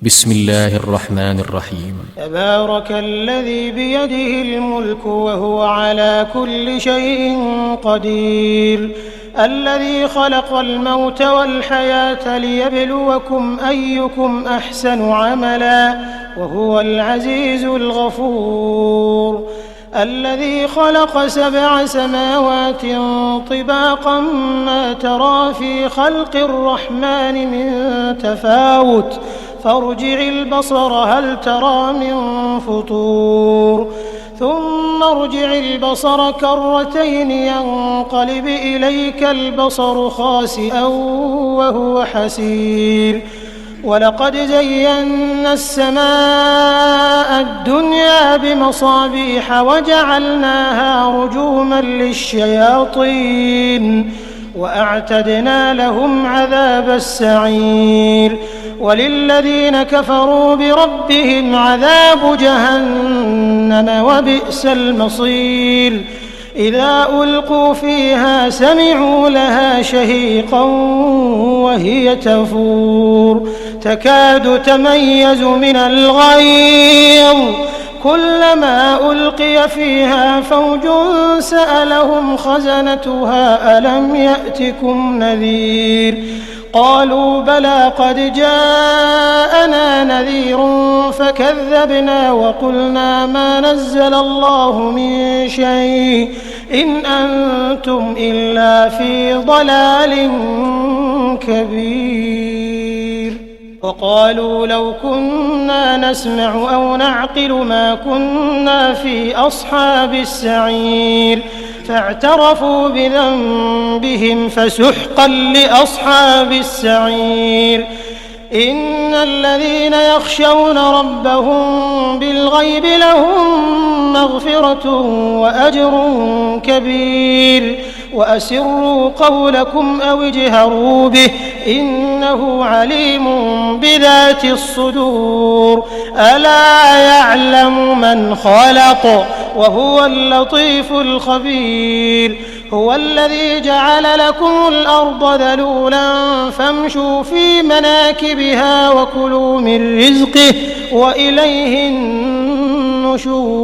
بسم الله الرحمن الرحيم. تبارك الذي بيده الملك وهو على كل شيء قدير، الذي خلق الموت والحياة ليبلوكم أيكم أحسن عملا وهو العزيز الغفور، الذي خلق 7 سماوات طباقا ما ترى في خلق الرحمن من تفاوت فارجع البصر هل ترى من فطور ثم ارجع البصر كرتين ينقلب إليك البصر خاسئا وهو حسير، ولقد زينا السماء الدنيا بمصابيح وجعلناها رجوما للشياطين وأعتدنا لهم عذاب السعير، وللذين كفروا بربهم عذاب جهنم وبئس المصير، إذا ألقوا فيها سمعوا لها شهيقا وهي تفور تكاد تميز من الغيظ، كلما ألقي فيها فوج سألهم خزنتها ألم يأتكم نذير، قالوا بلى قد جاءنا نذير فكذبنا وقلنا ما نزل الله من شيء إن أنتم إلا في ضلال كبير، وقالوا لو كنا نسمع أو نعقل ما كنا في أصحاب السعير، فاعترفوا بذنبهم فسحقا لأصحاب السعير، إن الذين يخشون ربهم بالغيب لهم مغفرة وأجر كبير، وأسروا قولكم أو اجهروا به إنه عليم بذات الصدور، ألا يعلم من خلق وهو اللطيف الخبير، هو الذي جعل لكم الأرض ذلولا فامشوا في مناكبها وكلوا من رزقه وإليه النشور،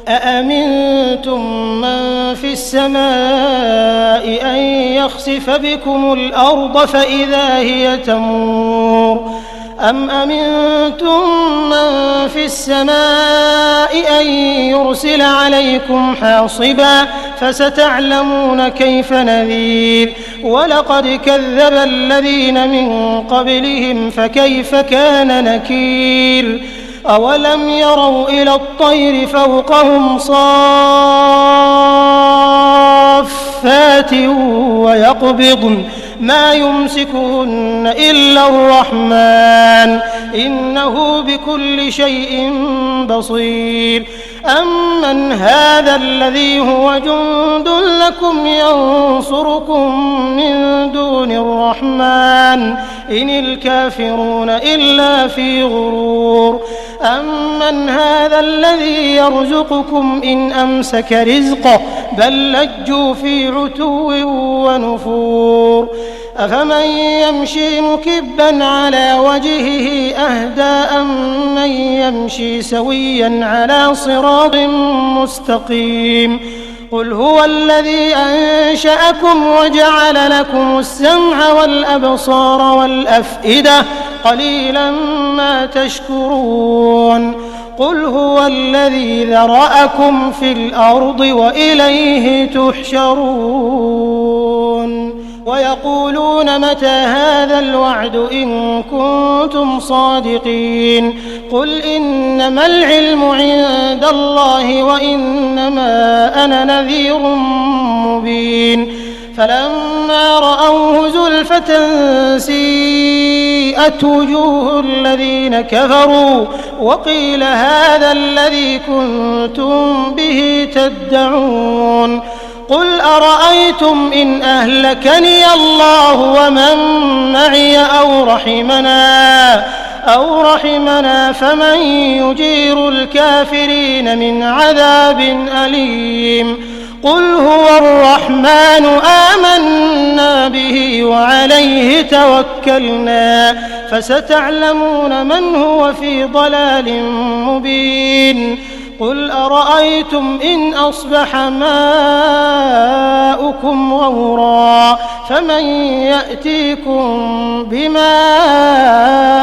أأمنتم من في السماء أن يخسف بكم الأرض فإذا هي تمور، أم أمنتم من في السماء أن يرسل عليكم حاصبا فستعلمون كيف نذير، ولقد كذب الذين من قبلهم فكيف كان نكير، أولم يروا إلى الطير فوقهم صافات ويقبضن ما يمسكهن إلا الرحمن إنه بكل شيء بصير، أمن هذا الذي هو جند لكم ينصركم من دون الرحمن إن الكافرون إلا في غرور، أمن هذا الذي يرزقكم إن أمسك رزقه بل لجوا في عتو ونفور، أفمن يمشي مكبا على وجهه أهدى أم من يمشي سويا على صراط مستقيم، قل هو الذي أنشأكم وجعل لكم السمع والأبصار والأفئدة قليلا ما تشكرون، قل هو الذي ذرأكم في الأرض وإليه تحشرون، ويقولون متى هذا الوعد إن كنتم صادقين، قل إنما العلم عند الله وإنما أنا نذير مبين، فلما رأوه زلفة سيئت وجوه الذين كفروا وقيل هذا الذي كنتم به تدعون، قل أرأيتم إن أهلكني الله ومن معي أو رحمنا فمن يجير الكافرين من عذاب أليم، قل هو الرحمن آمنا به وعليه توكلنا فستعلمون من هو في ضلال مبين قل أرأيتم إن أصبح ماؤكم غورا فمن يأتيكم بماء